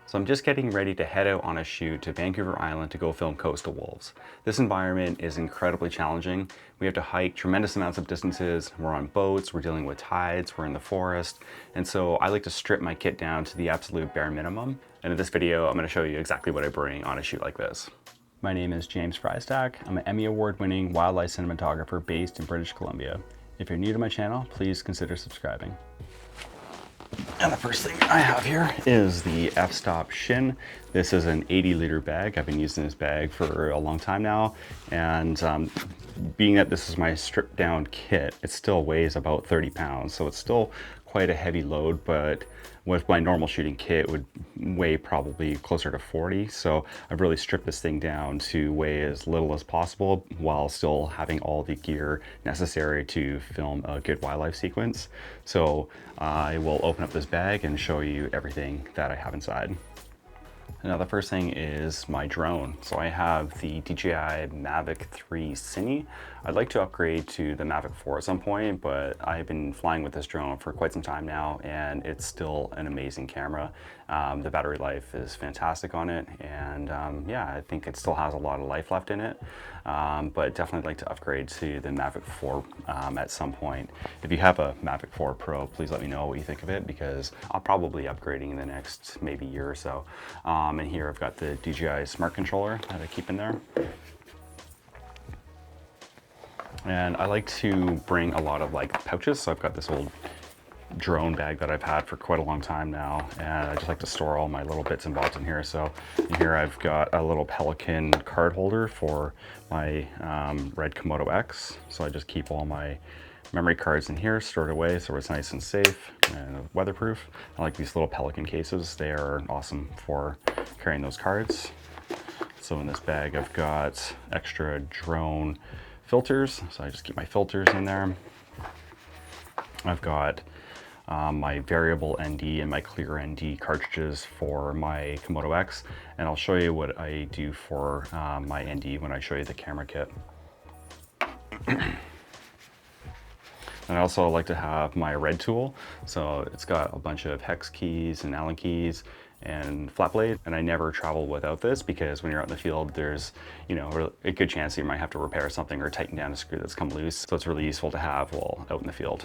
So I'm just getting ready to head out on a shoot to Vancouver Island to go film coastal wolves. This environment is incredibly challenging. We have to hike tremendous amounts of distances. We're on boats, we're dealing with tides, we're in the forest. And so I like to strip my kit down to the absolute bare minimum. And in this video, I'm going to show you exactly what I bring on a shoot like this. My name is James Frystack. I'm an Emmy Award-winning wildlife cinematographer based in British Columbia. If you're new to my channel, please consider subscribing. And the first thing I have here is the f-stop Shin. This is an 80-liter bag. I've been using this bag for a long time now, and being that this is my stripped down kit, it still weighs about 30 pounds, so it's still quite a heavy load, but with my normal shooting kit it would weigh probably closer to 40. So I've really stripped this thing down to weigh as little as possible while still having all the gear necessary to film a good wildlife sequence. So I will open up this bag and show you everything that I have inside. Now the first thing is my drone. So I have the DJI Mavic 3 Cine. I'd like to upgrade to the Mavic 4 at some point, but I've been flying with this drone for quite some time now, and it's still an amazing camera. The battery life is fantastic on it, and yeah, I think it still has a lot of life left in it, but definitely like to upgrade to the Mavic 4 at some point. If you have a Mavic 4 Pro, please let me know what you think of it, because I'll probably be upgrading in the next maybe year or so. And here I've got the DJI Smart Controller that I keep in there. And I like to bring a lot of like pouches. So I've got this old drone bag that I've had for quite a long time now, and I just like to store all my little bits and bobs in here. So in here I've got a little Pelican card holder for my Red Komodo X. So I just keep all my memory cards in here stored away so it's nice and safe and weatherproof. I like these little Pelican cases. They are awesome for carrying those cards. So in this bag I've got extra drone filters, so I just keep my filters in there. I've got my variable ND and my clear ND cartridges for my Komodo X, and I'll show you what I do for my ND when I show you the camera kit. And I also like to have my red tool. So it's got a bunch of hex keys and Allen keys and flat blade, and I never travel without this, because when you're out in the field there's, you know, a good chance that you might have to repair something or tighten down a screw that's come loose. So it's really useful to have while out in the field.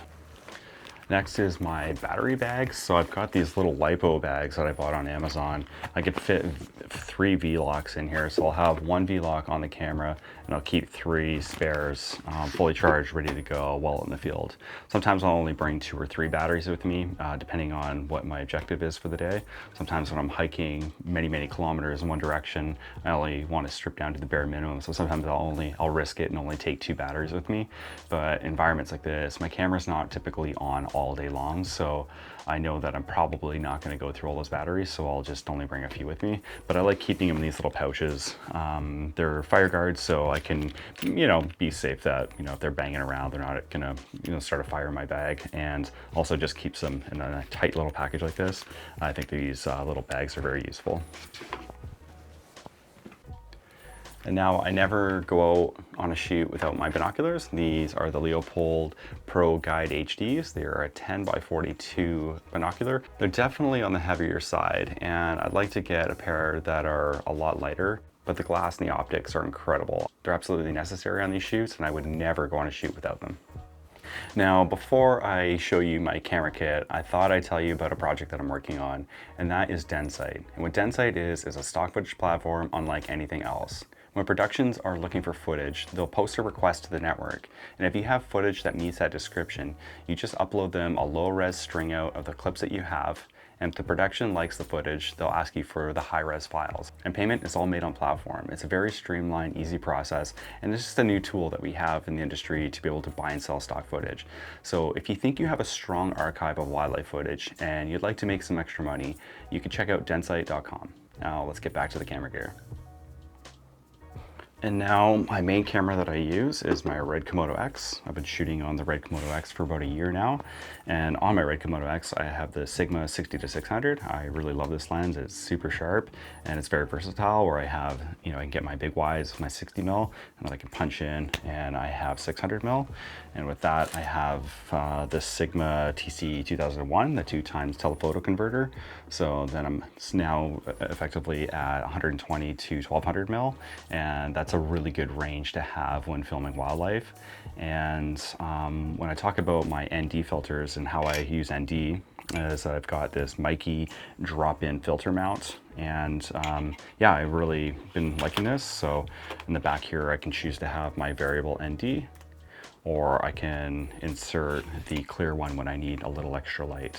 Next is my battery bags. So I've got these little LiPo bags that I bought on Amazon. I could fit 3 V-locks in here. So I'll have 1 V-lock on the camera, and I'll keep 3 spares fully charged, ready to go while in the field. Sometimes I'll only bring 2 or 3 batteries with me, depending on what my objective is for the day. Sometimes when I'm hiking many kilometers in one direction, I only want to strip down to the bare minimum. So sometimes I'll risk it and only take 2 batteries with me. But environments like this, my camera's not typically on all day long, so I know that I'm probably not going to go through all those batteries, so I'll just only bring a few with me. But I like keeping them in these little pouches. They're fire guards, so I can, you know, be safe that, you know, if they're banging around, they're not gonna, you know, start a fire in my bag. And also just keeps them in a tight little package like this. I think these little bags are very useful. And now I never go out on a shoot without my binoculars. These are the Leopold Pro Guide HDs. They are a 10x42 binocular. They're definitely on the heavier side, and I'd like to get a pair that are a lot lighter, but the glass and the optics are incredible. They're absolutely necessary on these shoots, and I would never go on a shoot without them. Now, before I show you my camera kit, I thought I'd tell you about a project that I'm working on, and that is DenSyte. And what DenSyte is a stock footage platform unlike anything else. When productions are looking for footage, they'll post a request to the network, and if you have footage that meets that description, you just upload them a low-res string out of the clips that you have, and if the production likes the footage, they'll ask you for the high-res files. And payment is all made on platform. It's a very streamlined, easy process, and it's just a new tool that we have in the industry to be able to buy and sell stock footage. So if you think you have a strong archive of wildlife footage and you'd like to make some extra money, you can check out DenSyte.com. Now let's get back to the camera gear. And now my main camera that I use is my Red Komodo X. I've been shooting on the Red Komodo X for about a year now. And on my Red Komodo X, I have the Sigma 60-600. I really love this lens. It's super sharp and it's very versatile, where I have, I can get my big wides with my 60mm and I can punch in, and I have 600mm. And with that, I have the Sigma TC 2001, the 2x telephoto converter. So then I'm now effectively at 120 to 1200mm, and that's a really good range to have when filming wildlife. And when I talk about my ND filters and how I use ND, is I've got this Meike drop-in filter mount, and yeah, I've really been liking this. So in the back here, I can choose to have my variable ND, or I can insert the clear one when I need a little extra light.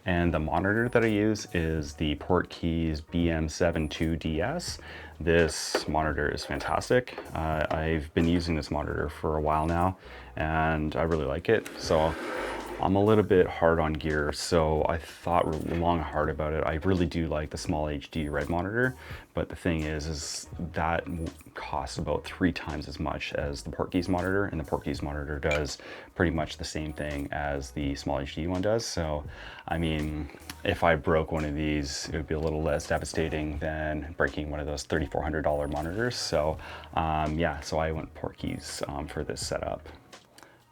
And the monitor that I use is the Portkeys BM7 II DS. This monitor is fantastic. I've been using this monitor for a while now, and I really like it. So I'm a little bit hard on gear, so I thought long and hard about it. I really do like the SmallRig red monitor, but the thing is that costs about 3 times as much as the Portkeys monitor, and the Portkeys monitor does pretty much the same thing as the SmallRig one does. So, I mean, if I broke one of these, it would be a little less devastating than breaking one of those $3,400 monitors. So, yeah, so I went Portkeys for this setup.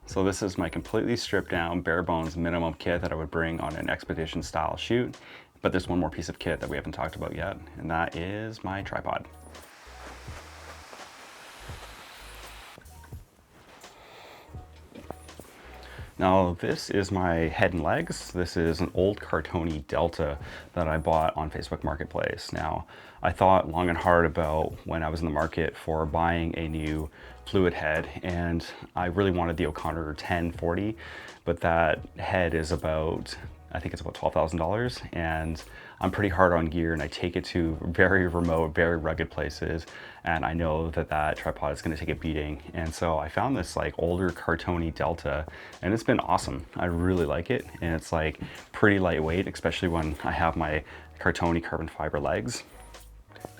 So this is my completely stripped down, bare bones minimum kit that I would bring on an expedition style shoot. But there's one more piece of kit that we haven't talked about yet, and that is my tripod. Now this is my head and legs. This is an old cartony Delta that I bought on Facebook Marketplace. Now, I thought long and hard about when I was in the market for buying a new fluid head, and I really wanted the O'Connor 1040, but that head is about, I think it's about $12,000, and I'm pretty hard on gear, and I take it to very remote, very rugged places, and I know that that tripod is going to take a beating. And so I found this like older cartony Delta, and it's been awesome. I really like it, and it's like pretty lightweight, especially when I have my cartony carbon fiber legs.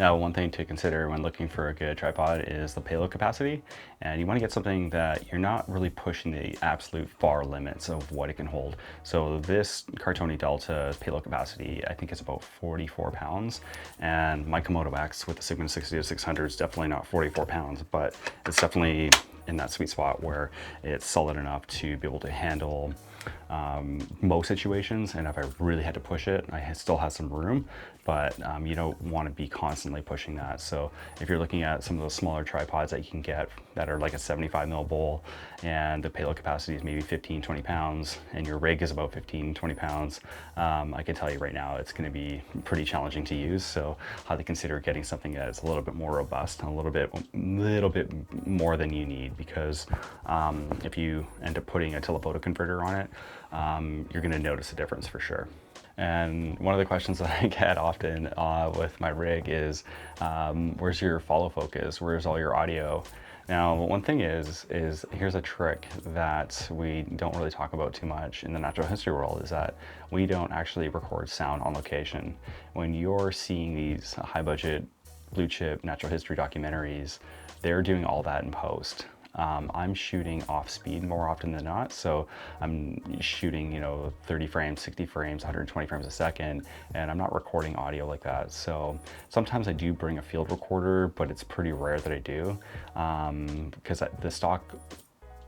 Now, one thing to consider when looking for a good tripod is the payload capacity, and you want to get something that you're not really pushing the absolute far limits of what it can hold. So this cartony Delta payload capacity, I think it's about 44 pounds, and my Komodo X with the Sigma 60-600 is definitely not 44 pounds, but it's definitely in that sweet spot where it's solid enough to be able to handle most situations. And if I really had to push it, I still have some room, but you don't want to be constantly pushing that. So if you're looking at some of those smaller tripods that you can get that are like a 75mm bowl, and the payload capacity is maybe 15-20 pounds, and your rig is about 15-20 pounds, I can tell you right now it's going to be pretty challenging to use. So highly consider getting something that's a little bit more robust, and a little bit more than you need, because if you end up putting a telephoto converter on it, you're going to notice a difference for sure. And one of the questions that I get often with my rig is, where's your follow focus? Where's all your audio? Now, one thing is here's a trick that we don't really talk about too much in the natural history world, is that we don't actually record sound on location. When you're seeing these high budget blue chip natural history documentaries, they're doing all that in post. I'm shooting off speed more often than not, so I'm shooting 30 frames, 60 frames, 120 frames a second, and I'm not recording audio like that. So sometimes I do bring a field recorder, but it's pretty rare that I do, because the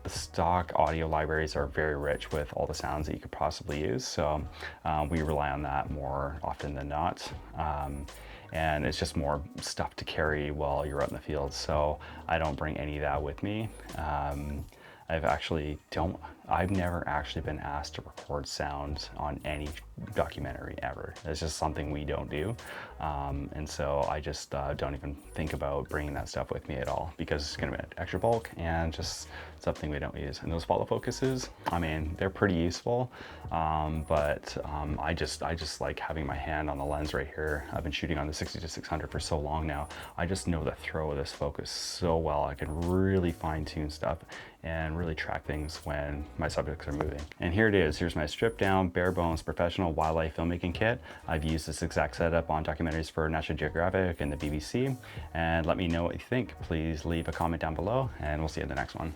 stock audio libraries are very rich with all the sounds that you could possibly use, so we rely on that more often than not. And it's just more stuff to carry while you're out in the field, so I don't bring any of that with me. I've never actually been asked to record sound on any documentary ever. It's just something we don't do. And so I just don't even think about bringing that stuff with me at all, because it's gonna be extra bulk and just something we don't use. And those follow focuses, I mean, they're pretty useful, but I just like having my hand on the lens right here. I've been shooting on the 60-600 for so long now. I just know the throw of this focus so well. I can really fine tune stuff and really track things when my subjects are moving. And here it is. Here's my stripped down, bare bones, professional wildlife filmmaking kit. I've used this exact setup on documentaries for National Geographic and the BBC. And let me know what you think. Please leave a comment down below, and we'll see you in the next one.